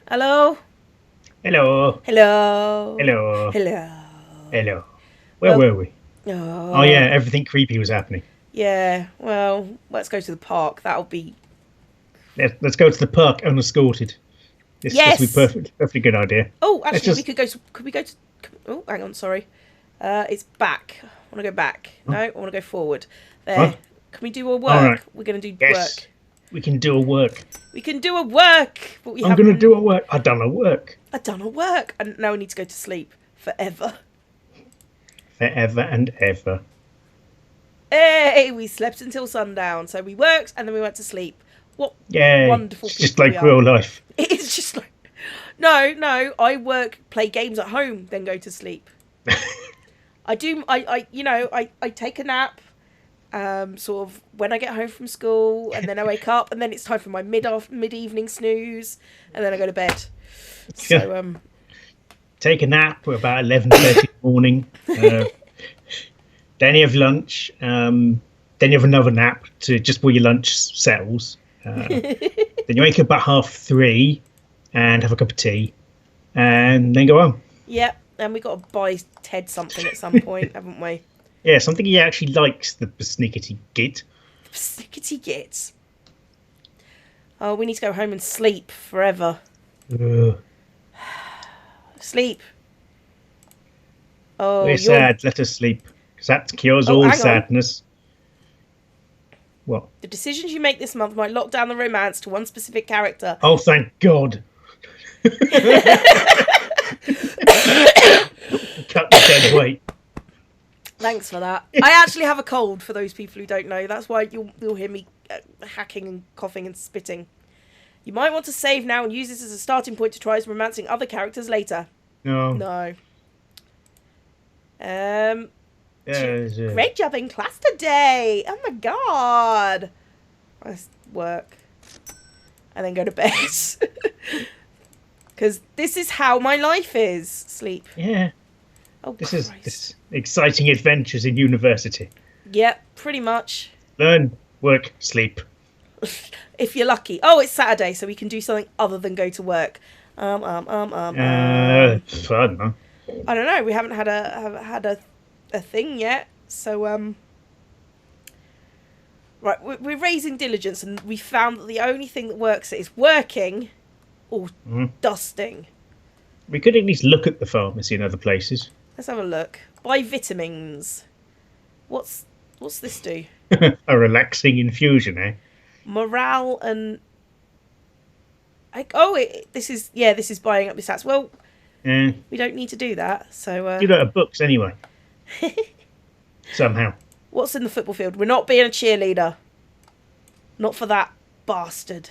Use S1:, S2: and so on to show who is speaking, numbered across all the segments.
S1: Hello?
S2: Hello.
S1: Hello?
S2: Hello.
S1: Hello?
S2: Hello. Where
S1: Well,
S2: were we? Oh
S1: oh,
S2: yeah, everything creepy was happening.
S1: yeah, well, let's go to the park. That'll be...
S2: Let's go to the park unescorted. This will be
S1: Yes!
S2: perfectly good idea.
S1: Oh,
S2: Let's
S1: actually, we
S2: just.
S1: could go to... Could we go to... Oh, hang on, sorry. It's back. I want to go back. No,
S2: Huh?
S1: I want to go forward. There.
S2: Huh?
S1: Can we do a
S2: All right.
S1: work? We're going to do
S2: Yes,
S1: work.
S2: we can do a work.
S1: We can do a work! But we
S2: I'm gonna
S1: haven't...
S2: do a work. I done a work
S1: done a work. And now we need to go to sleep. Forever.
S2: forever and ever.
S1: Hey, we slept until sundown. So we worked and then we went to sleep. What
S2: Yay!
S1: wonderful
S2: It's just
S1: people we
S2: like
S1: are.
S2: real life.
S1: It's just like, no. I work, play games at home, then go to sleep. I do. I take a nap, sort of when I get home from school, and then I wake up, and then it's time for my mid evening snooze, and then I go to bed. So
S2: Take a nap at about 11:30 in the morning. Then you have lunch. Then you have another nap to just before your lunch settles. Then you wake up about 3:30 and have a cup of tea, and then go home.
S1: yeah, and we got to buy Ted something at some point, haven't we?
S2: Yeah, something he actually likes, the snickety git.
S1: Snickety gits. Oh, we need to go home and sleep forever.
S2: Ugh.
S1: Sleep. Oh,
S2: We're
S1: you're...
S2: sad, let us sleep. Because that cures
S1: Oh,
S2: all
S1: hang on.
S2: sadness. What?
S1: The decisions you make this month might lock down the romance to one specific character.
S2: Oh, thank God. Cut the dead weight.
S1: Thanks for that. I actually have a cold, for those people who don't know. That's why you'll hear me hacking and coughing and spitting. You might want to save now and use this as a starting point to try romancing other characters later.
S2: No.
S1: No.
S2: Yeah,
S1: Great job in class today. Oh my god. I work. And then go to bed. Because this is how my life is. Sleep.
S2: yeah.
S1: Oh,
S2: This
S1: Christ.
S2: is exciting adventures in university.
S1: Yep, pretty much.
S2: Learn, work, sleep.
S1: If you're lucky. Oh, it's Saturday, so we can do something other than go to work.
S2: I don't know.
S1: I don't know. We haven't had a thing yet. So right, we're raising diligence, and we found that the only thing that works is working or dusting.
S2: We could at least look at the pharmacy in other places.
S1: Let's have a look. Buy vitamins. What's this do?
S2: A relaxing infusion, eh?
S1: Morale and this is buying up your stats. Well,
S2: Yeah.
S1: we don't need to do that. So
S2: You know, books anyway. Somehow.
S1: what's in the football field? We're not being a cheerleader. Not for that bastard.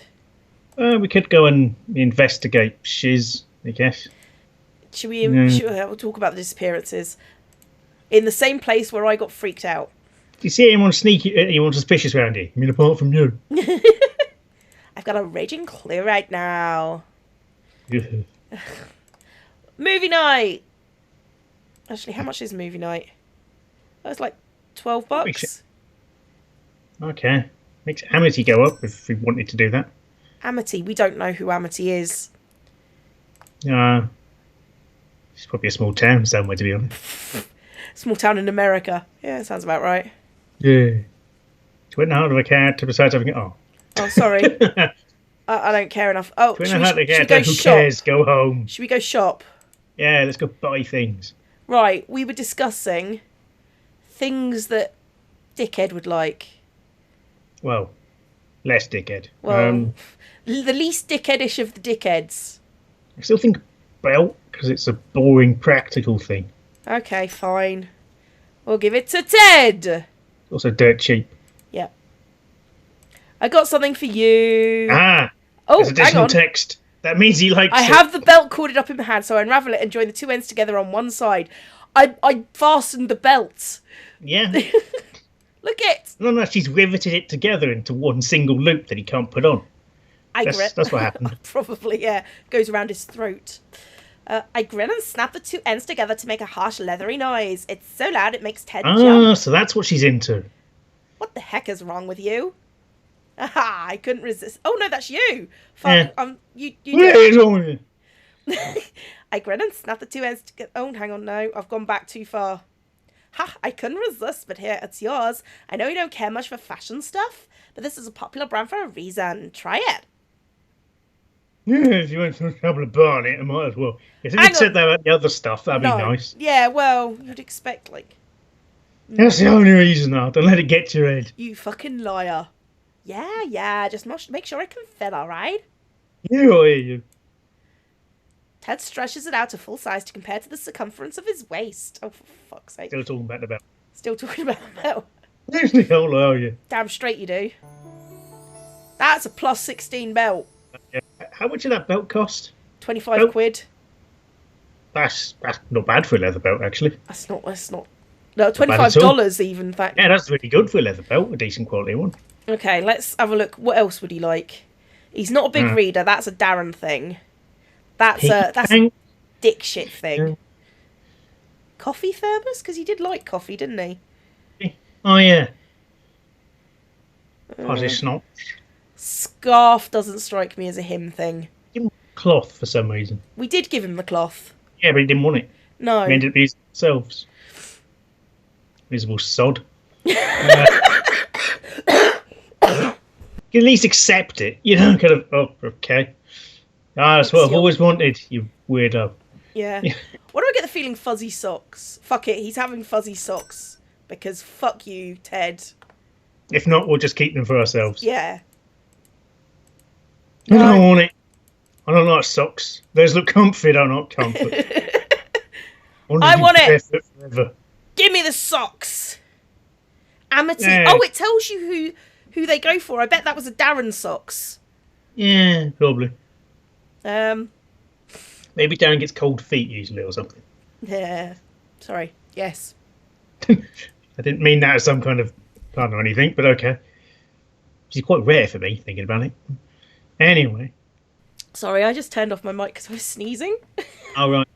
S2: We could go and investigate shiz, I guess.
S1: Should we? We'll talk about the disappearances in the same place where I got freaked out.
S2: Do you see anyone sneaky, anyone suspicious around here? I mean, apart from you.
S1: I've got a raging Cleo right now. Movie night. Actually, how much is movie night? That's like $12.
S2: Okay. Makes Amity go up if we wanted to do that.
S1: Amity. We don't know who Amity is.
S2: It's probably a small town somewhere, to be honest.
S1: Small town in America. Yeah, sounds about right.
S2: Yeah. She went in the heart of a cat besides having it. Oh,
S1: sorry. I don't care enough. Oh,
S2: she
S1: should
S2: went in
S1: we
S2: the heart of
S1: go
S2: a cat. Who
S1: shop?
S2: cares? Go home.
S1: Should we go shop?
S2: Yeah, let's go buy things.
S1: Right, we were discussing things that Dickhead would like.
S2: Well, less dickhead.
S1: Well, the least dickheadish of the dickheads.
S2: I still think belt because it's a boring practical thing.
S1: Okay, fine. We'll give it to Ted.
S2: Also dirt cheap.
S1: Yep. I got something for you.
S2: Ah!
S1: Oh,
S2: There's additional
S1: hang on.
S2: text. That means he likes
S1: I
S2: it.
S1: have the belt corded up in my hand, so I unravel it and join the two ends together on one side. I fastened the belt.
S2: Yeah.
S1: Look it.
S2: No, she's riveted it together into one single loop that he can't put on. That's what happened.
S1: Probably, yeah. Goes around his throat. I grin and snap the two ends together to make a harsh, leathery noise. It's so loud it makes Ted jump.
S2: So that's what she's into.
S1: What the heck is wrong with you? Aha, I couldn't resist. Oh no, that's you.
S2: Yeah.
S1: Fuck, you
S2: What
S1: do
S2: is wrong with you?
S1: it. I grin and snap the two ends together. Oh, hang on, no, I've gone back too far. Ha, I couldn't resist, but here, it's yours. I know you don't care much for fashion stuff, but this is a popular brand for a reason. Try it.
S2: Yeah, if you went through trouble of buying it, I might as well. If
S1: Hang
S2: you'd said
S1: on.
S2: that about the other stuff, that'd be
S1: No.
S2: nice.
S1: Yeah, well, you'd expect, like...
S2: That's the only reason, though. Don't let it get to your head.
S1: You fucking liar. Yeah, just make sure I can fit, alright?
S2: You I hear you.
S1: Ted stretches it out to full size to compare to the circumference of his waist. Oh, for fuck's sake.
S2: Still talking about the belt.
S1: Still talking about metal.
S2: There's the hell are you?
S1: Damn straight you do. That's a plus 16 belt.
S2: Yeah. How much did that belt cost?
S1: 25
S2: Belt?
S1: quid.
S2: That's not bad for a leather belt, actually.
S1: That's not. No,
S2: bad at all.
S1: $25 even, in fact.
S2: Yeah, that's really good for a leather belt, a decent quality one.
S1: Okay, let's have a look. What else would he like? He's not a big reader. That's a Darren thing. That's a dick shit thing.
S2: Yeah.
S1: Coffee thermos? Because he did like coffee, didn't he?
S2: Oh, yeah. Fuzzy snot.
S1: Scarf doesn't strike me as a him thing.
S2: Give him cloth for some reason.
S1: We did give him the cloth.
S2: Yeah, but he didn't want it.
S1: No.
S2: He ended up using it themselves. Miserable sod. You at least accept it. You know, kind of, oh, okay. Ah, that's what I've always wanted, you weirdo.
S1: Yeah. Why do I get the feeling fuzzy socks? Fuck it, he's having fuzzy socks. Because fuck you, Ted.
S2: If not, we'll just keep them for ourselves.
S1: Yeah.
S2: I don't want it. I don't like socks. Those look comfy, don't not comfort.
S1: I want it.
S2: Forever.
S1: Give me the socks. Amity.
S2: Yeah.
S1: Oh, it tells you who they go for. I bet that was a Darren socks.
S2: Yeah, probably.
S1: Maybe
S2: Darren gets cold feet usually or something.
S1: Yeah. Sorry. Yes.
S2: I didn't mean that as some kind of pun or anything, but okay. She's quite rare for me, thinking about it. Anyway.
S1: Sorry, I just turned off my mic because I was sneezing.
S2: All right.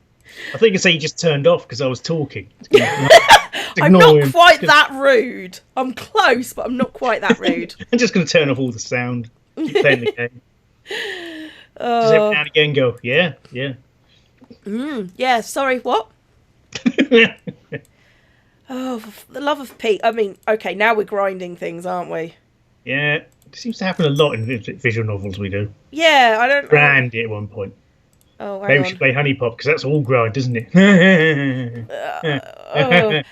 S2: I think you say you just turned off because I was talking.
S1: I'm not quite that rude. I'm close, but I'm not quite that rude.
S2: I'm just going to turn off all the sound. Keep playing the game. Just every now and again go, yeah.
S1: Yeah, sorry, what? Oh, for the love of Pete. I mean, okay, now we're grinding things, aren't we?
S2: Yeah, it seems to happen a lot in visual novels we do.
S1: Yeah, I don't...
S2: Brandy at one point.
S1: Oh,
S2: Maybe we should play Honey Pop, because that's all grind, isn't it?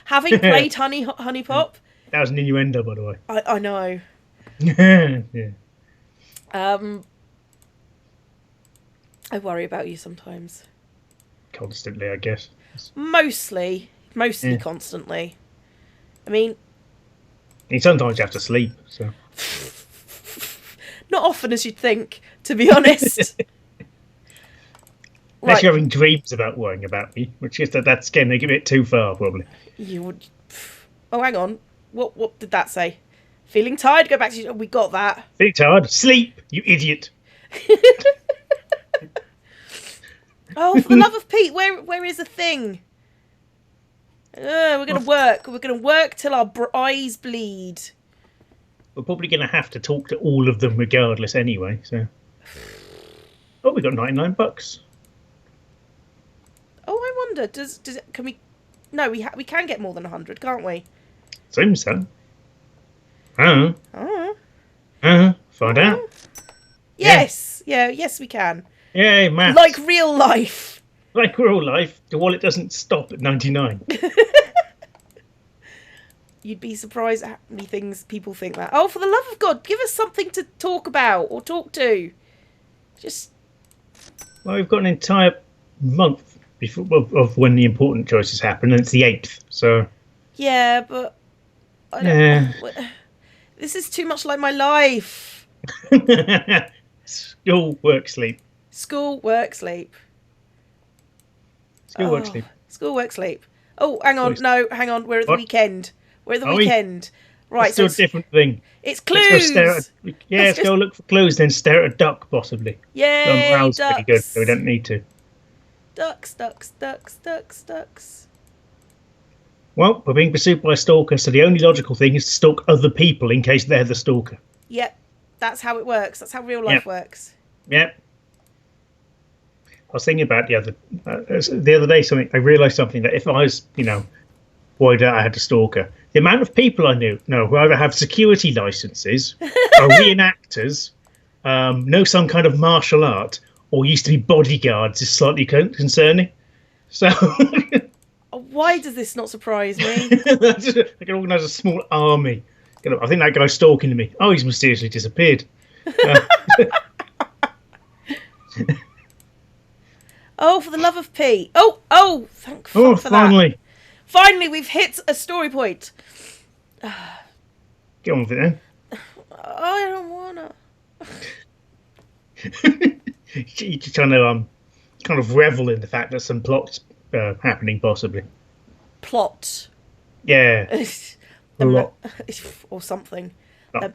S1: Having played Honey Pop...
S2: That was an innuendo, by the way.
S1: I know.
S2: Yeah.
S1: I worry about you sometimes.
S2: Constantly, I guess.
S1: Mostly constantly. I mean...
S2: Sometimes you have to sleep, so...
S1: Not often as you'd think, to be honest.
S2: Unless you're having dreams about worrying about me, which is that's getting a bit too far, probably.
S1: You would... Oh, hang on. What did that say? Feeling tired? Go back to... We got that.
S2: Feeling tired? Sleep, you idiot.
S1: Oh, for the love of Pete, where is the thing? We're going to work. We're going to work till our eyes bleed.
S2: We're probably going to have to talk to all of them regardless anyway, so... Oh, we got $99.
S1: Oh, I wonder, does it... Can we... No, we can get more than 100, can't we?
S2: Seems so. Find out.
S1: Yes! Yeah, yes we can.
S2: Yay, maths.
S1: Like real life.
S2: Like real life, the wallet doesn't stop at 99.
S1: You'd be surprised at how many things people think that. Oh, for the love of God, give us something to talk about or talk to. Just...
S2: Well, we've got an entire month before of when the important choices happen, and it's the 8th, so...
S1: Yeah, but... I don't, this is too much like my life.
S2: School, work, sleep.
S1: School, work, sleep.
S2: School, work, sleep.
S1: School, work, sleep. Oh, hang on. No, hang on. We're at the weekend. We're at the weekend. Right,
S2: let's do a different thing.
S1: It's clues.
S2: Let's go look for clues, then stare at a duck, possibly.
S1: Yay,
S2: morale's
S1: ducks.
S2: pretty good, so we don't need to.
S1: Ducks.
S2: Well, we're being pursued by a stalker, so the only logical thing is to stalk other people in case they're the stalker.
S1: Yep. That's how it works. That's how real life
S2: Yeah.
S1: works.
S2: Yeah. I was thinking about the other day something. I realised something that if I was, worried that I had a stalker, the amount of people I know who either have security licenses, are reenactors, know some kind of martial art, or used to be bodyguards is slightly concerning. So
S1: Why does this not surprise me?
S2: I can organise a small army. I think that guy's stalking me. Oh, he's mysteriously disappeared. Uh,
S1: Oh, for the love of Pete. Oh, thank
S2: oh,
S1: fuck for
S2: finally.
S1: that. Finally, we've hit a story point.
S2: Get on with it then.
S1: I don't wanna.
S2: You're trying to kind of revel in the fact that some plots happening, possibly.
S1: Plot.
S2: Yeah, a lot.
S1: Or something.
S2: Oh,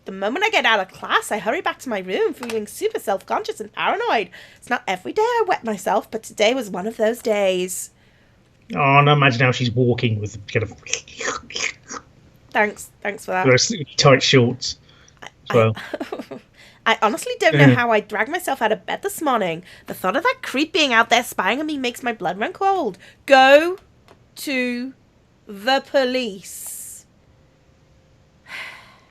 S1: The moment I get out of class, I hurry back to my room, feeling super self-conscious and paranoid. It's not every day I wet myself, but today was one of those days.
S2: oh, and imagine how she's walking with kind of
S1: Thanks for that.
S2: those tight shorts as well.
S1: I honestly don't know how I dragged myself out of bed this morning. The thought of that creep being out there spying on me makes my blood run cold. Go to the police.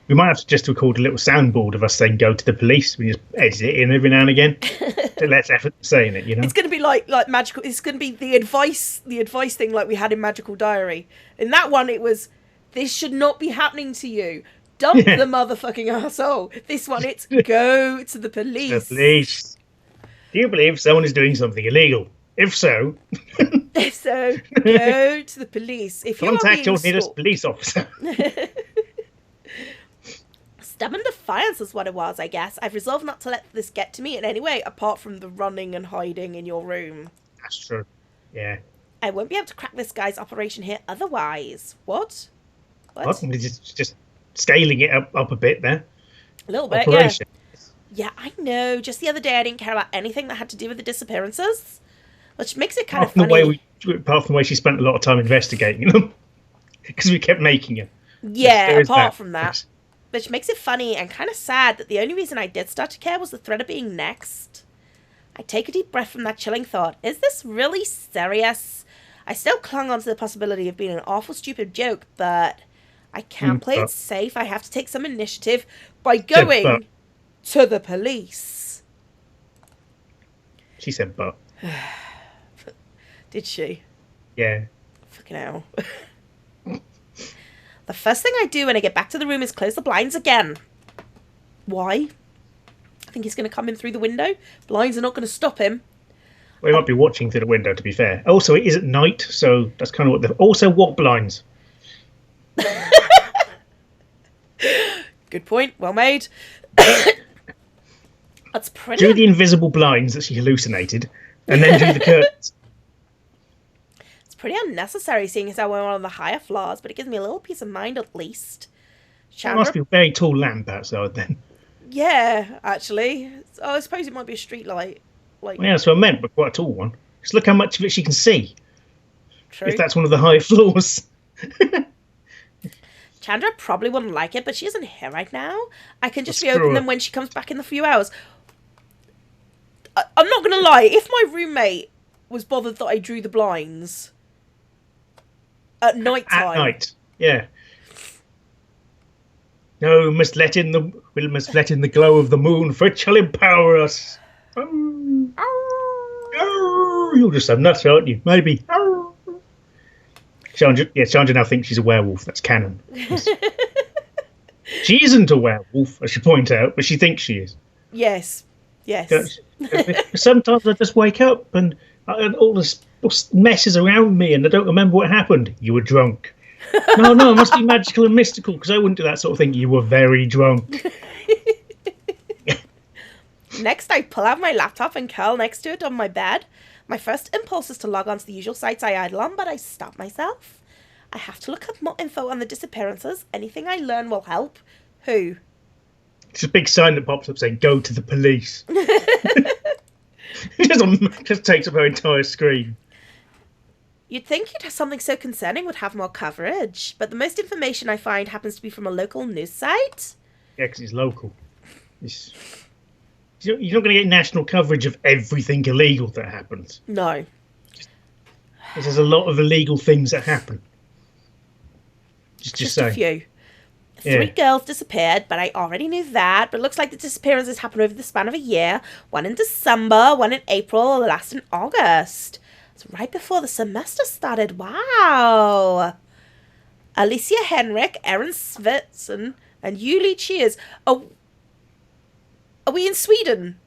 S2: We might have to just record a little soundboard of us saying "go to the police." We just edit it in every now and again. It lets effort saying it,
S1: It's going to be like magical. It's going to be the advice thing like we had in Magical Diary. In that one, it was, this should not be happening to you. Dump the motherfucking asshole. This one, it's go to the police.
S2: The police. Do you believe someone is doing something illegal? If so,
S1: If so, go to the police. If you
S2: contact your
S1: are being
S2: nearest
S1: stalked.
S2: police officer.
S1: Stubborn defiance is what it was, I guess. I've resolved not to let this get to me in any way, apart from the running and hiding in your room.
S2: That's true. Yeah.
S1: I won't be able to crack this guy's operation here otherwise. What?
S2: What? Just scaling it up a bit there.
S1: A little bit,
S2: Operation.
S1: yeah. Yeah, I know. Just the other day, I didn't care about anything that had to do with the disappearances, which makes it kind of funny.
S2: Apart from the way she spent a lot of time investigating them, because we kept making it.
S1: Yeah,
S2: There is
S1: apart from that. Which makes it funny and kind of sad that the only reason I did start to care was the threat of being next. I take a deep breath from that chilling thought. Is this really serious? I still clung on to the possibility of being an awful stupid joke, but I can't play it safe. I have to take some initiative by going to the police.
S2: She said, but.
S1: Did she?
S2: Yeah.
S1: Fucking hell. The first thing I do when I get back to the room is close the blinds again. Why? I think he's going to come in through the window. Blinds are not going to stop him.
S2: Well, he might be watching through the window, to be fair. Also, it is at night, so that's kind of what Also, what blinds?
S1: Good point. Well made. That's pretty...
S2: Do the invisible blinds that she hallucinated, and then do the curtains.
S1: Pretty unnecessary seeing as I went on the higher floors, but it gives me a little peace of mind at least.
S2: There must be a very tall lamp outside then.
S1: Yeah, actually. Oh, I suppose it might be a street light.
S2: Well, yeah, that's what I meant, but quite a tall one. Just look how much of it she can see.
S1: True.
S2: If that's one of the higher floors.
S1: Chandra probably wouldn't like it, but she isn't here right now. I can just reopen them when she comes back in a few hours. I'm not going to lie. If my roommate was bothered that I drew the blinds... At night time.
S2: At night, yeah. No, we must let in the glow of the moon, for it shall empower us. You'll just have nuts, aren't you? Maybe. Chandra now thinks she's a werewolf. That's canon. She isn't a werewolf, I should point out, but she thinks she is.
S1: Yes.
S2: Sometimes I just wake up and all this mess is around me and I don't remember what happened. You were drunk. No, it must be magical and mystical because I wouldn't do that sort of thing. You were very drunk.
S1: Next, I pull out my laptop and curl next to it on my bed. My first impulse is to log on to the usual sites I idle on, but I stop myself. I have to look up more info on the disappearances. Anything I learn will help. Who?
S2: It's a big sign that pops up saying, go to the police. Just takes up her entire screen.
S1: You'd think something so concerning would have more coverage, but the most information I find happens to be from a local news site.
S2: Yeah, because it's local. It's, you're not going to get national coverage of everything illegal that happens.
S1: No.
S2: There's a lot of illegal things that happen. Just
S1: a
S2: saying.
S1: few.
S2: Yeah.
S1: 3 girls disappeared, but I already knew that. But it looks like the disappearances happened over the span of a year. One in December, one in April, the last in August. It's right before the semester started. Wow. Alicia Henrik, Erin Svensson, and Yuli Cheers. Oh, are we in Sweden?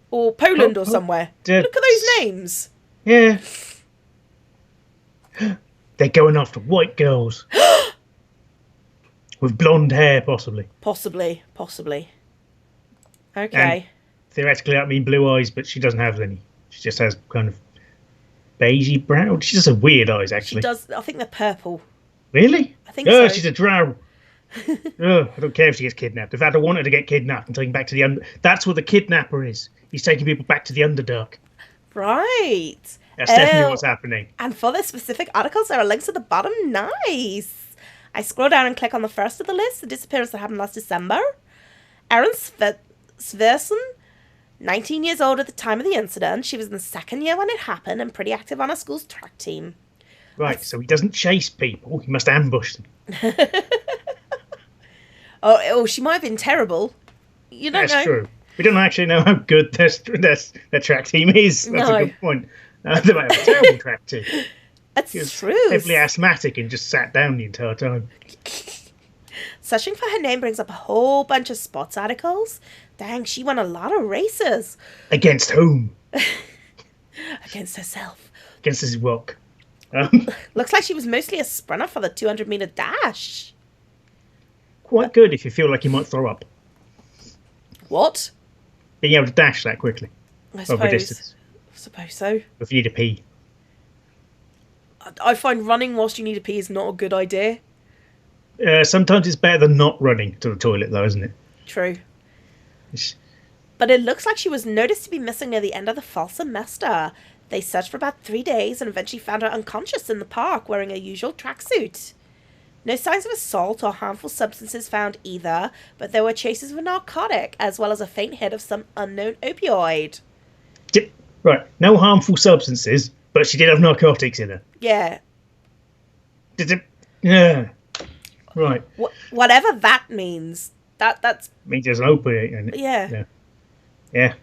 S1: Or Poland or somewhere? Look at those names.
S2: Yeah. They're going after white girls. With blonde hair, possibly.
S1: Possibly. Okay.
S2: And theoretically, that means blue eyes, but she doesn't have any. She just has kind of beigey brown. She just has weird eyes, actually.
S1: She does. I think they're purple.
S2: Really?
S1: I think so.
S2: She's a drow. I don't care if she gets kidnapped. In fact, I want her to get kidnapped and taken back to the That's what the kidnapper is. He's taking people back to the Underdark.
S1: Right.
S2: That's definitely what's happening.
S1: And for the specific articles, there are links at the bottom. Nice. I scroll down and click on the first of the list, the disappearance that happened last December. Erin Svensson, 19 years old at the time of the incident. She was in the second year when it happened and pretty active on her school's track team.
S2: Right, so he doesn't chase people. He must ambush them.
S1: Oh, she might have been terrible. You don't know.
S2: That's true. We don't actually know how good their track team is. That's a good point. They might have a terrible track team.
S1: That's true.
S2: Heavily asthmatic and just sat down the entire time.
S1: Searching for her name brings up a whole bunch of sports articles. Dang, she won a lot of races.
S2: Against whom?
S1: Against herself.
S2: Against his rock.
S1: Looks like she was mostly a sprinter for the 200-meter dash.
S2: Quite good if you feel like you might throw up.
S1: What?
S2: Being able to dash that quickly.
S1: I
S2: over a distance.
S1: suppose so.
S2: If you need to pee.
S1: I find running whilst you need to pee is not a good idea.
S2: Sometimes it's better than not running to the toilet, though, isn't it?
S1: True. But it looks like she was noticed to be missing near the end of the fall semester. They searched for about 3 days and eventually found her unconscious in the park wearing her usual tracksuit. No signs of assault or harmful substances found either, but there were traces of a narcotic as well as a faint hit of some unknown opioid.
S2: Right, no harmful substances, but she did have narcotics in her.
S1: Yeah.
S2: Yeah. Right.
S1: Whatever that means. That's
S2: means there's an opiate in it.
S1: Yeah.
S2: Yeah.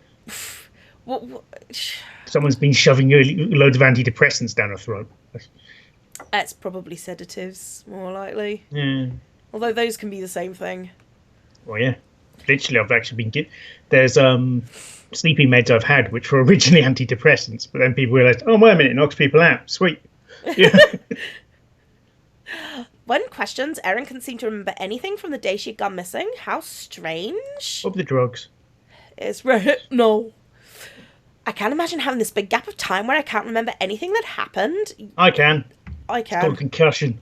S1: What?
S2: Someone's been shoving loads of antidepressants down her throat.
S1: That's probably sedatives, more likely.
S2: Yeah.
S1: Although those can be the same thing.
S2: Well, yeah. Literally, I've actually been given... There's sleeping meds I've had, which were originally antidepressants, but then people realised, oh, wait a minute, it knocks people out. Sweet. Yeah.
S1: When questioned, Erin couldn't seem to remember anything from the day she'd gone missing. How strange.
S2: Of the drugs.
S1: It's right. No. I can't imagine having this big gap of time where I can't remember anything that happened.
S2: I can.
S1: It's
S2: called concussion.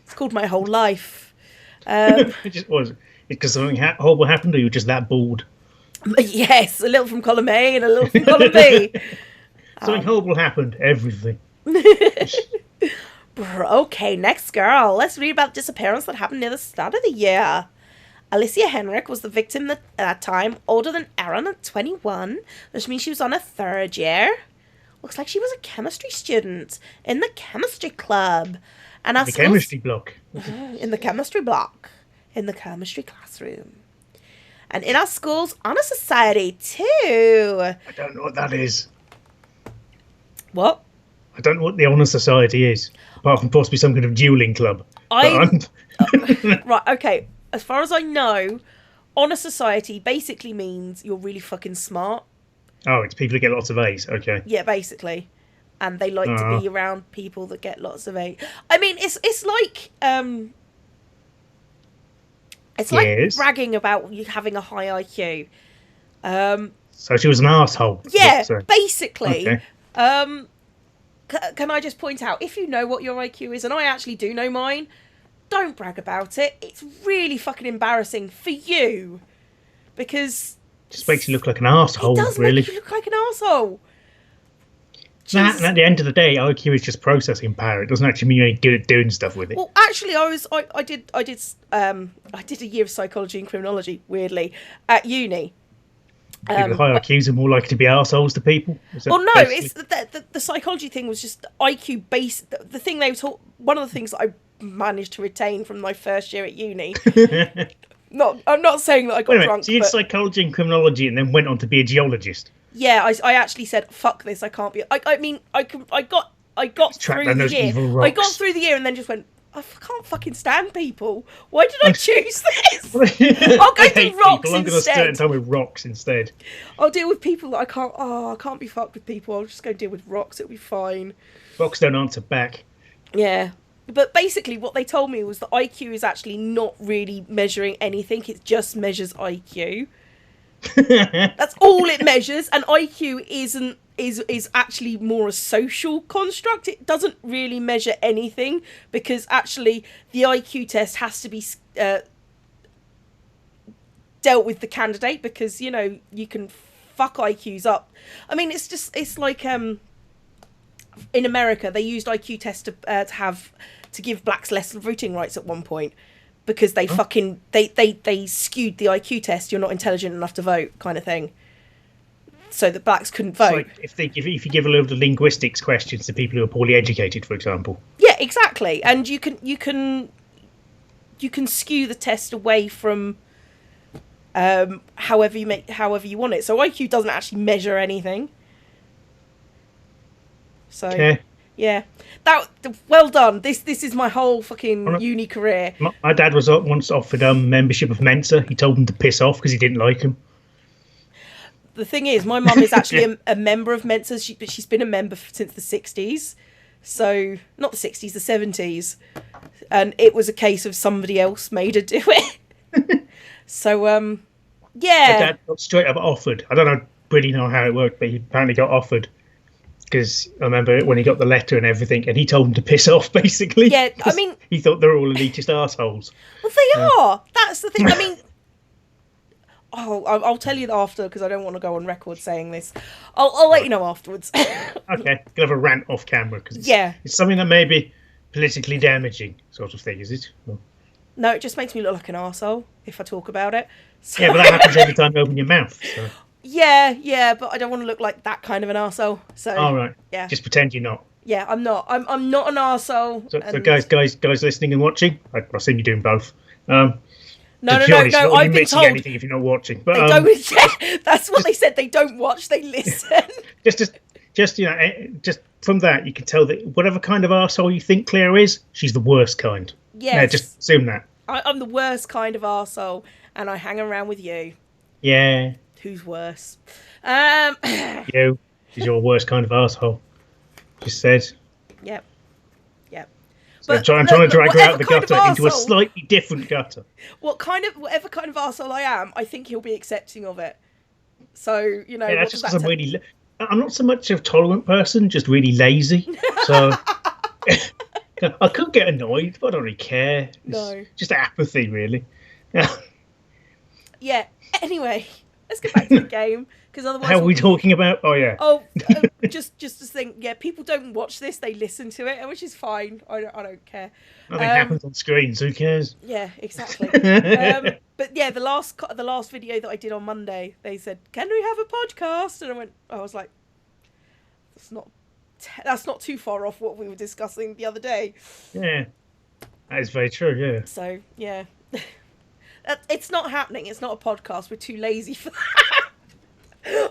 S1: It's called my whole life.
S2: It just was. Because something horrible happened, or you were just that bored?
S1: Yes, a little from column A and a little from column B.
S2: Something horrible happened. Everything.
S1: Okay, next girl. Let's read about the disappearance that happened near the start of the year. Alicia Henrik was the victim at that time, older than Erin at 21, which means she was on her 3rd year. Looks like she was a chemistry student in the chemistry club. And
S2: the chemistry block.
S1: In the chemistry block. In the chemistry classroom. And in our school's honor society, too.
S2: I don't know what that is.
S1: What?
S2: I don't know what the honor society is. Apart from possibly some kind of dueling club.
S1: Right, okay. As far as I know, honor society basically means you're really fucking smart.
S2: Oh, it's people who get lots of A's. Okay.
S1: Yeah, basically. And they like to be around people that get lots of A's. I mean, it's like... It's like bragging about you having a high IQ.
S2: So she was an arsehole.
S1: Yeah, basically.
S2: Okay.
S1: Can I just point out, if you know what your IQ is, and I actually do know mine, don't brag about it. It's really fucking embarrassing for you. Because...
S2: Just makes you look like an arsehole,
S1: it does
S2: really.
S1: make you look like an arsehole.
S2: That, and at the end of the day, IQ is just processing power. It doesn't actually mean you're good at doing stuff with it.
S1: Well, actually, I did a year of psychology and criminology, weirdly, at uni.
S2: People with high IQs are more likely to be arseholes to people.
S1: Well, no,
S2: basically...
S1: it's the psychology thing was just IQ based. The thing they taught, one of the things that I managed to retain from my first year at uni. I'm not saying that I got drunk.
S2: So you did psychology and criminology, and then went on to be a geologist.
S1: Yeah, I actually said, "Fuck this! I can't be." I mean, I got through the year. I got through the year, and then just went, I can't fucking stand people. Why did I choose this? I'll go to rocks
S2: people. I'm going to spend time with rocks instead.
S1: I'll deal with people that I can't. Oh, I can't be fucked with people. I'll just go deal with rocks. It'll be fine.
S2: Rocks don't answer back.
S1: Yeah, but basically, what they told me was that IQ is actually not really measuring anything. It just measures IQ. That's all it measures, and IQ is actually more a social construct. It doesn't really measure anything, because actually the IQ test has to be dealt with the candidate, because you can fuck IQs up. I mean, it's like in America they used IQ tests to give blacks less voting rights at one point, because they fucking they skewed the IQ test. You're not intelligent enough to vote, kind of thing. So that blacks couldn't vote.
S2: It's like if you give a load of linguistics questions to people who are poorly educated, for example.
S1: Yeah, exactly. And you can skew the test away from however you want it. So IQ doesn't actually measure anything. So
S2: okay.
S1: Yeah, well done. This is my whole fucking uni career.
S2: My dad was once offered membership of Mensa. He told him to piss off because he didn't like him.
S1: The thing is, my mum is actually a member of Mensa, but she's been a member since the 60s. So, not the 60s, the 70s. And it was a case of somebody else made her do it. So, yeah.
S2: My dad got straight up offered. I don't really know how it worked, but he apparently got offered. Because I remember when he got the letter and everything, and he told him to piss off, basically.
S1: Yeah, I mean...
S2: He thought they were all elitist arseholes.
S1: Well, they are. That's the thing. I mean... Oh, I'll tell you after, because I don't want to go on record saying this. I'll let you know afterwards.
S2: Okay, gonna have a rant off camera, because it's something that may be politically damaging, sort of thing, is it? Well,
S1: no, it just makes me look like an arsehole if I talk about it. So...
S2: Yeah, but that happens every time you open your mouth. So.
S1: Yeah, but I don't want to look like that kind of an arsehole. So,
S2: all right.
S1: Yeah.
S2: Just pretend you're not.
S1: Yeah, I'm not. I'm not an arsehole.
S2: So guys listening and watching, I've seen you doing both.
S1: No. I've been told
S2: anything if you're not watching. But
S1: they don't. Yeah, that's what they said. They don't watch. They listen.
S2: just from that, you can tell that whatever kind of arsehole you think Cleo is, she's the worst kind.
S1: Yes.
S2: Yeah, just assume that.
S1: I'm the worst kind of arsehole, and I hang around with you.
S2: Yeah.
S1: Who's worse?
S2: You. She's your worst kind of arsehole. Just said.
S1: Yep.
S2: So I'm trying to drag her out the gutter into a slightly different gutter.
S1: Whatever kind of arsehole I am, I think he'll be accepting of it. So,
S2: Yeah, that's just because I'm not so much a tolerant person, just really lazy. So I could get annoyed, but I don't really care.
S1: No.
S2: Just apathy, really.
S1: Yeah. Anyway, let's get back to the game. Because otherwise,
S2: how are we talking about? Oh yeah.
S1: Just to think. Yeah, people don't watch this; they listen to it, which is fine. I don't care.
S2: Nothing happens on screens. Who cares?
S1: Yeah, exactly. But yeah, the last video that I did on Monday, they said, "Can we have a podcast?" And I was like, "That's not too far off what we were discussing the other day."
S2: Yeah, that is very true. Yeah.
S1: So yeah, it's not happening. It's not a podcast. We're too lazy for that.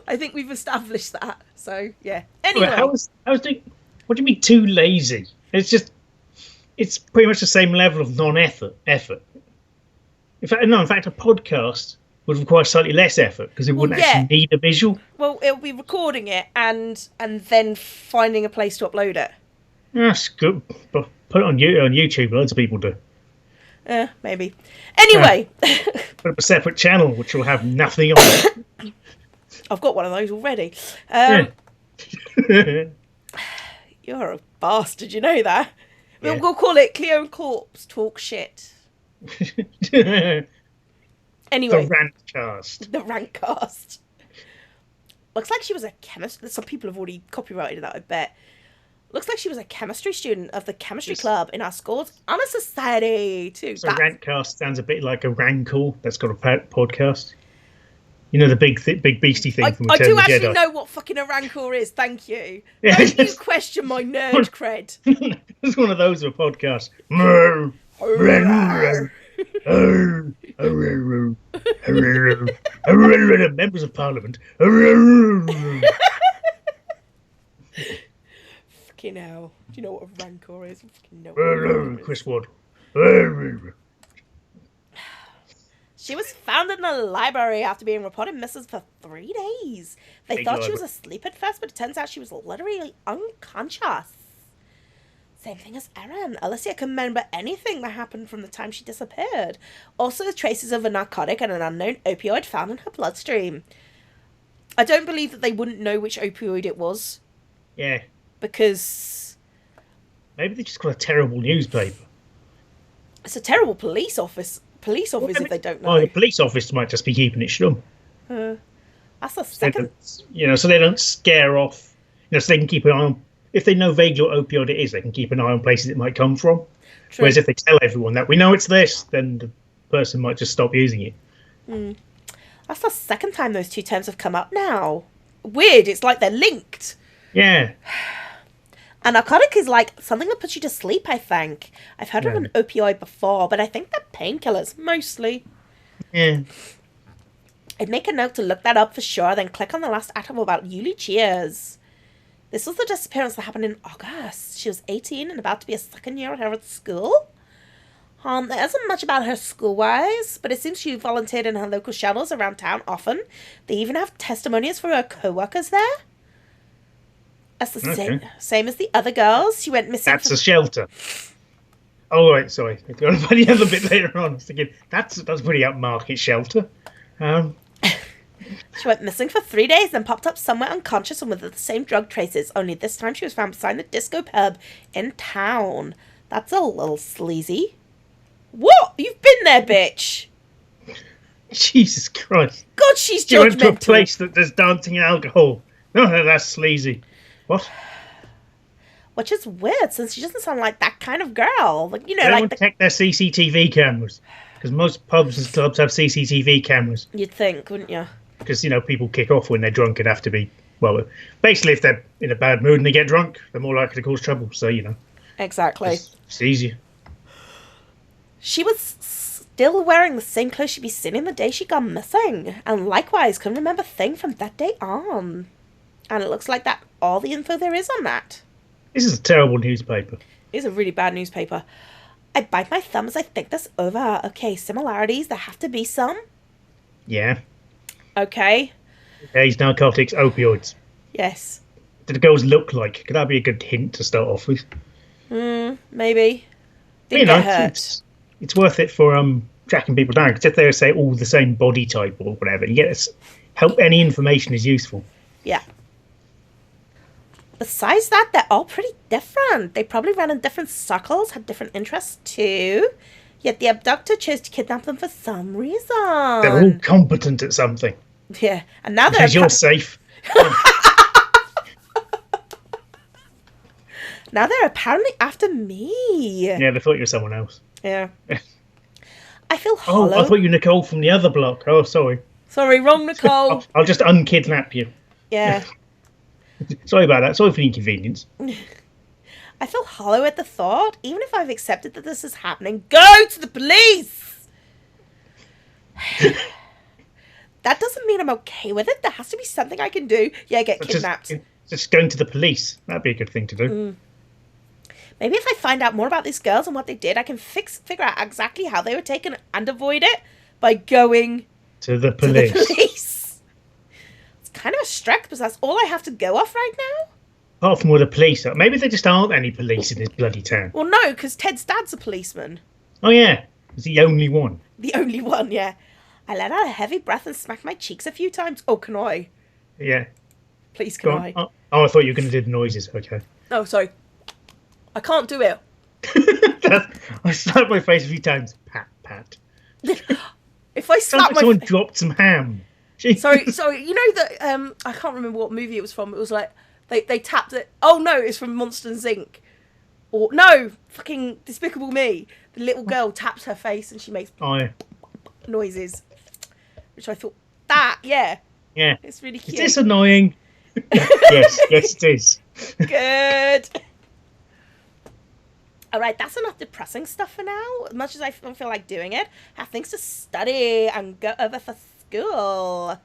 S1: I think we've established that. So yeah. Anyway,
S2: what do you mean too lazy? It's pretty much the same level of non-effort. In fact, a podcast would require slightly less effort because it wouldn't actually need a visual.
S1: Well, it'll be recording it and then finding a place to upload it.
S2: That's good. But put it on YouTube. Loads of people do.
S1: Maybe. Anyway,
S2: put up a separate channel which will have nothing on it.
S1: I've got one of those already. You're a bastard, you know that? Yeah. We'll call it Cleo and Corpse Talk Shit. Anyway.
S2: The Rantcast.
S1: The Rantcast. Looks like she was a chemist. Some people have already copyrighted that, I bet. Looks like she was a chemistry student of the chemistry club in our school's honor society, too.
S2: So Rantcast sounds a bit like a Rancor that's got a podcast. You know, the big beastie thing from Return of the Jedi.
S1: I do actually know what fucking a Rancor is, thank you. Don't you question my nerd cred.
S2: It's one of those of a podcast. Members of Parliament.
S1: Fucking hell. Do you know what a Rancor is? I fucking know
S2: Chris Wood.
S1: She was found in the library after being reported missing for 3 days. They thought she was asleep at first, but it turns out she was literally unconscious. Same thing as Erin. Alicia couldn't remember anything that happened from the time she disappeared. Also, traces of a narcotic and an unknown opioid found in her bloodstream. I don't believe that they wouldn't know which opioid it was.
S2: Yeah.
S1: Because...
S2: maybe they just got a terrible newspaper.
S1: It's a terrible police office if they don't know.
S2: Well, the police office might just be keeping it stum.
S1: That's the second...
S2: so they don't scare off... so they can keep an eye on... if they know vaguely what opioid it is, they can keep an eye on places it might come from. True. Whereas if they tell everyone that we know it's this, then the person might just stop using it.
S1: That's the second time those two terms have come up now. Weird, it's like they're linked.
S2: Yeah.
S1: A narcotic is like something that puts you to sleep, I think. I've heard of an opioid before, but I think they're painkillers, mostly.
S2: Yeah.
S1: I'd make a note to look that up for sure, then click on the last article about Yuli Cheers. This was the disappearance that happened in August. She was 18 and about to be a second year at her school. There isn't much about her school-wise, but it seems she volunteered in her local shelters around town often. They even have testimonies for her co-workers there. That's the same as the other girls. She went missing.
S2: That's a shelter. Oh, right, sorry. I got about the other bit later on. I was thinking, that's a pretty upmarket shelter.
S1: She went missing for 3 days, then popped up somewhere unconscious and with the same drug traces, only this time she was found beside the disco pub in town. That's a little sleazy. What? You've been there, bitch!
S2: Jesus Christ.
S1: God, she's judgmental.
S2: You went to a place that there's dancing and alcohol. No, that's sleazy. What?
S1: Which is weird, since she doesn't sound like that kind of girl. Like,
S2: they don't check their CCTV cameras. Because most pubs and clubs have CCTV cameras.
S1: You'd think, wouldn't you?
S2: Because, people kick off when they're drunk and have to be... well, basically, if they're in a bad mood and they get drunk, they're more likely to cause trouble. So,
S1: Exactly.
S2: It's easier.
S1: She was still wearing the same clothes she'd be seen in the day she gone missing. And likewise, couldn't remember a thing from that day on. And it looks like that all the info there is on that.
S2: This is a terrible newspaper.
S1: It is a really bad newspaper. I bite my thumb as I think this over. Okay, similarities. There have to be some.
S2: Yeah.
S1: Okay.
S2: These narcotics, opioids.
S1: Yes.
S2: Did the girls look like? Could that be a good hint to start off with?
S1: Maybe. Didn't get hurt.
S2: It's worth it for tracking people down. Because if they say all the same body type or whatever, you get help. Any information is useful.
S1: Yeah. Besides that, they're all pretty different. They probably ran in different circles, had different interests too. Yet the abductor chose to kidnap them for some reason.
S2: They're all competent at something.
S1: Yeah, and now they're...
S2: because you're safe.
S1: Now they're apparently after me.
S2: Yeah, they thought you were someone else.
S1: Yeah. I feel hollow.
S2: Oh, I thought you were Nicole from the other block. Oh, sorry.
S1: Sorry, wrong Nicole.
S2: I'll just unkidnap you.
S1: Yeah.
S2: Sorry about that. Sorry for the inconvenience.
S1: I feel hollow at the thought. Even if I've accepted that this is happening, go to the police! That doesn't mean I'm okay with it. There has to be something I can do. Yeah, get kidnapped.
S2: Just going to the police. That'd be a good thing to do.
S1: Maybe if I find out more about these girls and what they did, I can figure out exactly how they were taken and avoid it by going
S2: to the police.
S1: It's kind of a stretch because that's all I have to go off right now.
S2: Apart from all the police. Maybe there just aren't any police in this bloody town.
S1: Well, no, because Ted's dad's a policeman.
S2: Oh, yeah. He's the only one.
S1: The only one, yeah. I let out a heavy breath and smacked my cheeks a few times. Oh, can I?
S2: Yeah.
S1: Please, can I?
S2: Oh, I thought you were going to do the noises. Okay.
S1: Oh, sorry. I can't do it.
S2: I slapped my face a few times. Pat, pat.
S1: If I slap
S2: someone dropped some ham.
S1: Sorry, you know that I can't remember what movie it was from. It was like they tapped it. Oh no, it's from Monsters Inc. Or no, fucking Despicable Me. The little girl taps her face and she makes noises, which I thought yeah, it's really cute.
S2: Is this annoying? yes, it is.
S1: Good. All right, that's enough depressing stuff for now. As much as I don't feel like doing it, I have things to study and go over for school.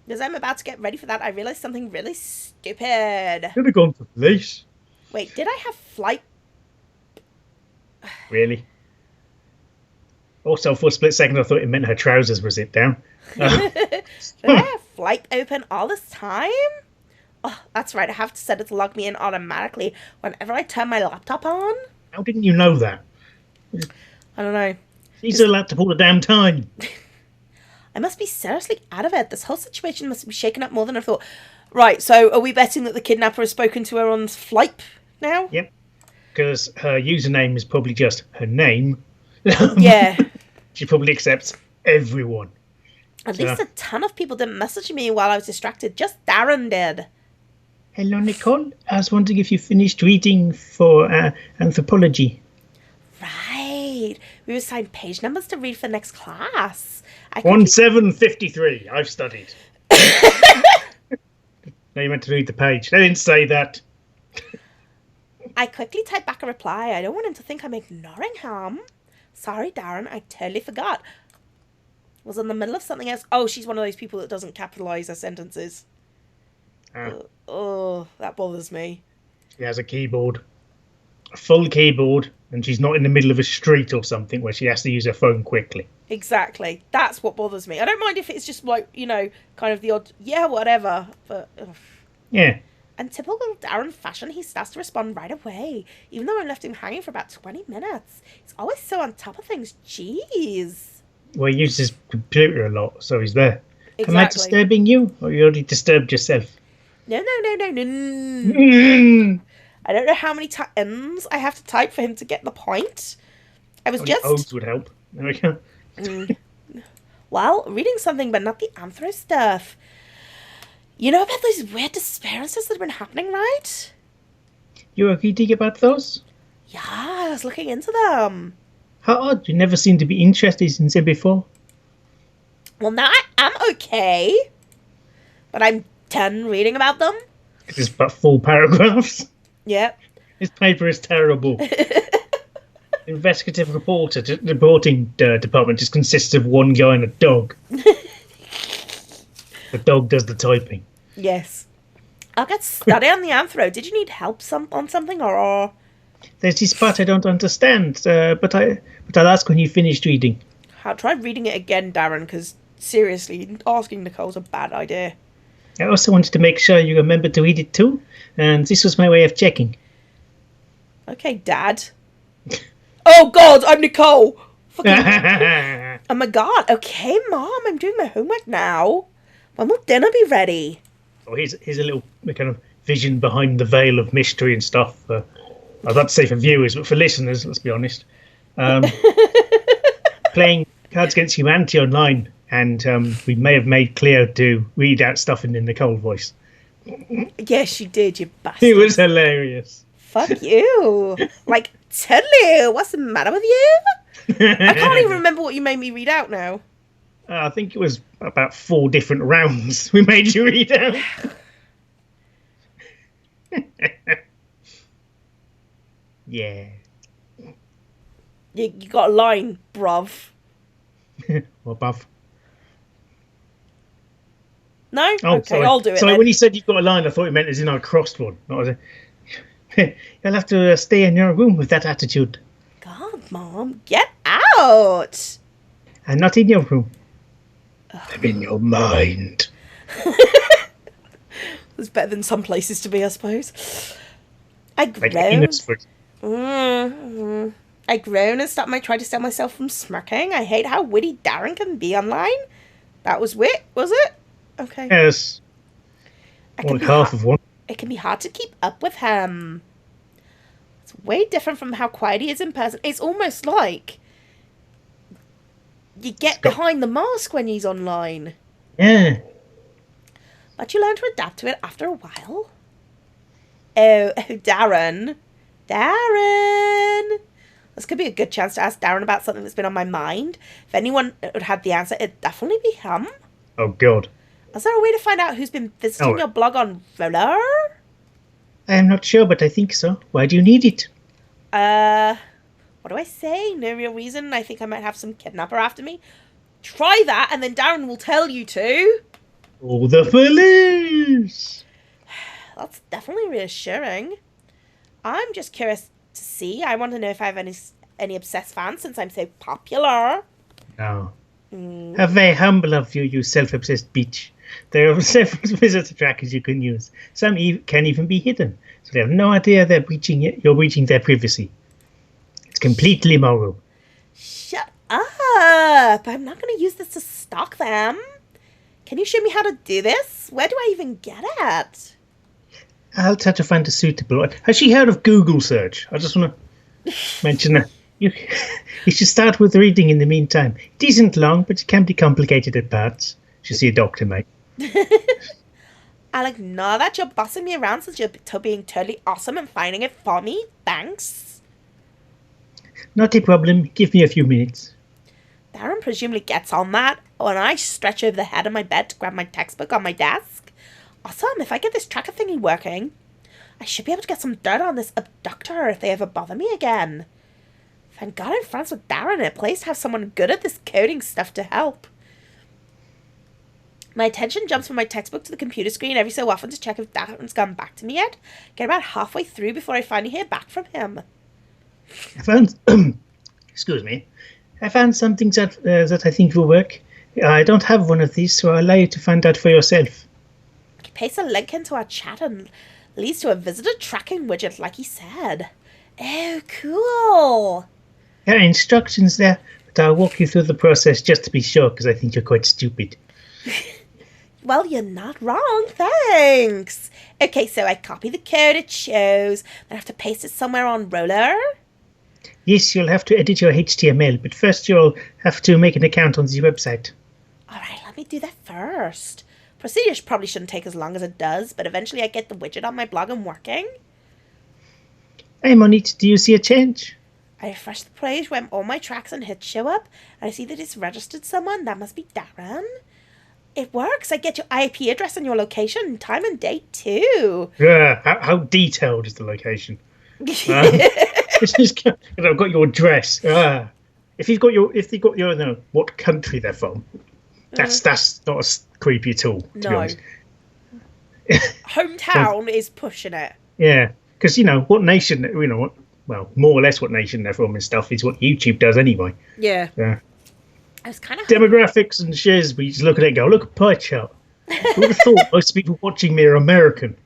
S1: As I'm about to get ready for that, I realized something really stupid.
S2: Could have gone to police.
S1: Wait, did I have flight?
S2: Really? Also, for a split second, I thought it meant her trousers were zipped down.
S1: Did I have flight open all this time? Oh, that's right. I have to set it to log me in automatically whenever I turn my laptop on.
S2: How didn't you know that?
S1: I don't know.
S2: She's a laptop all the damn time.
S1: I must be seriously out of it. This whole situation must be shaken up more than I thought. Right, so are we betting that the kidnapper has spoken to her on flight now?
S2: Yep. Because her username is probably just her name.
S1: Yeah.
S2: She probably accepts everyone.
S1: At least a ton of people didn't message me while I was distracted. Just Darren did.
S2: Hello, Nicole. I was wondering if you finished reading for anthropology.
S1: Right. We assigned page numbers to read for next class.
S2: 1753. I've studied. No, you meant to read the page. They didn't say that.
S1: I quickly typed back a reply. I don't want him to think I'm ignoring him. Sorry, Darren. I totally forgot. Was in the middle of something else. Oh, she's one of those people that doesn't capitalize her sentences. Oh, that bothers me.
S2: She has a keyboard. A full keyboard. And she's not in the middle of a street or something where she has to use her phone quickly.
S1: Exactly. That's what bothers me. I don't mind if it's just like, you know, kind of the odd, yeah, whatever. But, ugh.
S2: Yeah.
S1: In typical Darren fashion, he starts to respond right away. Even though I left him hanging for about 20 minutes. He's always so on top of things. Jeez.
S2: Well, he uses his computer a lot, so he's there.
S1: Exactly.
S2: Am I disturbing you? Or you already disturbed yourself?
S1: No. I don't know how many times I have to type for him to get the point. I was just...
S2: O's would help. There we go.
S1: Well, reading something, but not the anthro stuff. You know about those weird disappearances that have been happening, right?
S2: You were reading about those?
S1: Yeah, I was looking into them.
S2: How odd. You never seemed to be interested in them before.
S1: Well, now I am okay. But I'm done reading about them.
S2: It's but 4 paragraphs.
S1: Yep.
S2: This paper is terrible. Investigative reporting department just consists of one guy and a dog. The dog does the typing.
S1: Yes. I'll get study on the anthro. Did you need help on something or?
S2: There's this part I don't understand, but I'll ask when you finished reading.
S1: I'll try reading it again, Darren, because seriously, asking Nicole's a bad idea.
S2: I also wanted to make sure you remembered to read it too, and this was my way of checking.
S1: Okay, Dad. Oh God, I'm Nicole. Fucking... Oh my God. Okay, Mom, I'm doing my homework now. When will dinner be ready?
S2: Oh, here's a little kind of vision behind the veil of mystery and stuff. I was about to say for viewers, but for listeners, let's be honest. Playing Cards Against Humanity online, and we may have made Cleo to read out stuff in the Nicole voice.
S1: Yes, you did, you bastard.
S2: It was hilarious.
S1: Fuck you. Like, totally. What's the matter with you? I can't even remember what you made me read out now.
S2: I think it was about 4 different rounds we made you read out. Yeah.
S1: You got a line, bruv.
S2: What, bruv?
S1: No?
S2: Oh,
S1: okay,
S2: sorry.
S1: I'll do it.
S2: Sorry,
S1: then.
S2: when you said you've got a line, I thought it meant as in I crossed one. Not as in... You'll have to stay in your room with that attitude.
S1: God, Mom, get out!
S2: I'm not in your room. I'm in your mind.
S1: It's better than some places to be, I suppose. I groaned. I groaned and stopped trying to stop myself from smirking. I hate how witty Darren can be online. That was wit, was it? Okay.
S2: Yes. Only half of one.
S1: It can be hard to keep up with him. It's way different from how quiet he is in person. It's almost like you get behind the mask when he's online.
S2: Yeah.
S1: But you learn to adapt to it after a while. Oh, Darren. Darren! This could be a good chance to ask Darren about something that's been on my mind. If anyone would have the answer, it'd definitely be him.
S2: Oh, God.
S1: Is there a way to find out who's been visiting
S2: Oh,
S1: your blog on Roller?
S2: I'm not sure, but I think so. Why do you need it?
S1: What do I say? No real reason. I think I might have some kidnapper after me. Try that, and then Darren will tell you to.
S2: Oh, the police!
S1: That's definitely reassuring. I'm just curious to see. I want to know if I have any obsessed fans since I'm so popular.
S2: Oh. How very humble of you, you self-obsessed bitch. There are several visitor trackers you can use. Some can even be hidden, so they have no idea you're breaching their privacy. It's completely immoral.
S1: Shut up! I'm not going to use this to stalk them. Can you show me how to do this? Where do I even get it?
S2: I'll try to find a suitable one. Has she heard of Google search? I just want to mention that. You should start with reading in the meantime. It isn't long, but it can be complicated at parts. Should see a doctor, mate.
S1: I'll ignore that you're bossing me around since you're being totally awesome and finding it for me. Thanks.
S2: Not a problem. Give me a few minutes.
S1: Darren presumably gets on that when I stretch over the head of my bed to grab my textbook on my desk. Awesome, if I get this tracker thingy working, I should be able to get some dirt on this abductor if they ever bother me again. Thank God I'm friends with Darren in a place to have someone good at this coding stuff to help. My attention jumps from my textbook to the computer screen every so often to check if Darren's gone back to me yet. Get about halfway through before I finally hear back from him.
S2: I found... excuse me. I found something that I think will work. I don't have one of these, so I'll allow you to find out for yourself.
S1: He pastes a link into our chat and leads to a visitor tracking widget like he said. Oh, cool.
S2: There are instructions there, but I'll walk you through the process just to be sure, because I think you're quite stupid.
S1: Well, you're not wrong, thanks. Okay, so I copy the code it shows, then I have to paste it somewhere on Roller.
S2: Yes, you'll have to edit your HTML, but first you'll have to make an account on the website.
S1: Alright, let me do that first. Procedures probably shouldn't take as long as it does, but eventually I get the widget on my blog and working.
S2: I'm on it. Do you see a change?
S1: I refresh the page when all my tracks and hits show up, and I see that it's registered someone. That must be Darren. It works. I get your IP address and your location, time and date too.
S2: Yeah, how detailed is the location? I've got your address. If they've got your what country they're from, that's not as creepy at all. To be honest.
S1: Hometown is pushing it.
S2: Yeah, because what nation, well, more or less what nation they're from and stuff is what YouTube does anyway.
S1: Yeah.
S2: Yeah.
S1: I was kind of
S2: demographics and shares. We just look at it and go, look at pie chart. Who would have thought most people watching me are American?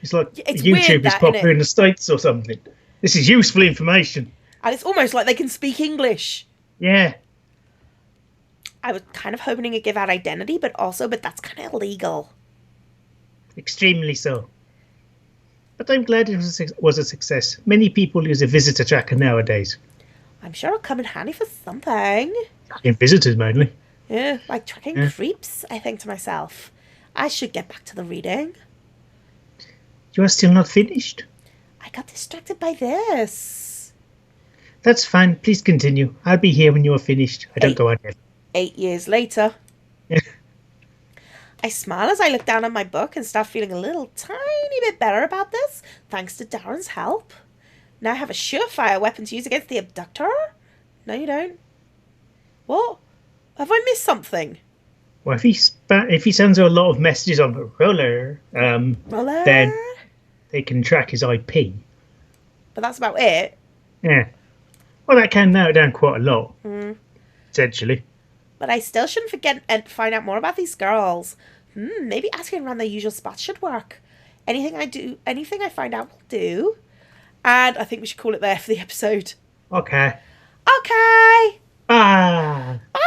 S2: It's like YouTube is popular in the States or something. This is useful information.
S1: And it's almost like they can speak English.
S2: Yeah.
S1: I was kind of hoping to give out identity, but that's kind of illegal.
S2: Extremely so. But I'm glad it was a success. Many people use a visitor tracker nowadays.
S1: I'm sure it'll come in handy for something.
S2: In visitors mainly.
S1: Yeah, like tracking creeps, I think to myself. I should get back to the reading.
S2: You are still not finished?
S1: I got distracted by this.
S2: That's fine. Please continue. I'll be here when you are finished. I don't go out yet.
S1: 8 years later. I smile as I look down at my book and start feeling a little tiny bit better about this, thanks to Darren's help. Now I have a surefire weapon to use against the abductor? No, you don't. What? Have I missed something?
S2: Well, if he sends her a lot of messages on Roller, then they can track his IP.
S1: But that's about it.
S2: Yeah. Well, that can narrow it down quite a lot. Essentially.
S1: But I still shouldn't forget and find out more about these girls. Maybe asking around their usual spots should work. Anything I find out will do. And I think we should call it there for the episode.
S2: Okay.
S1: Okay.
S2: Bye.
S1: Bye.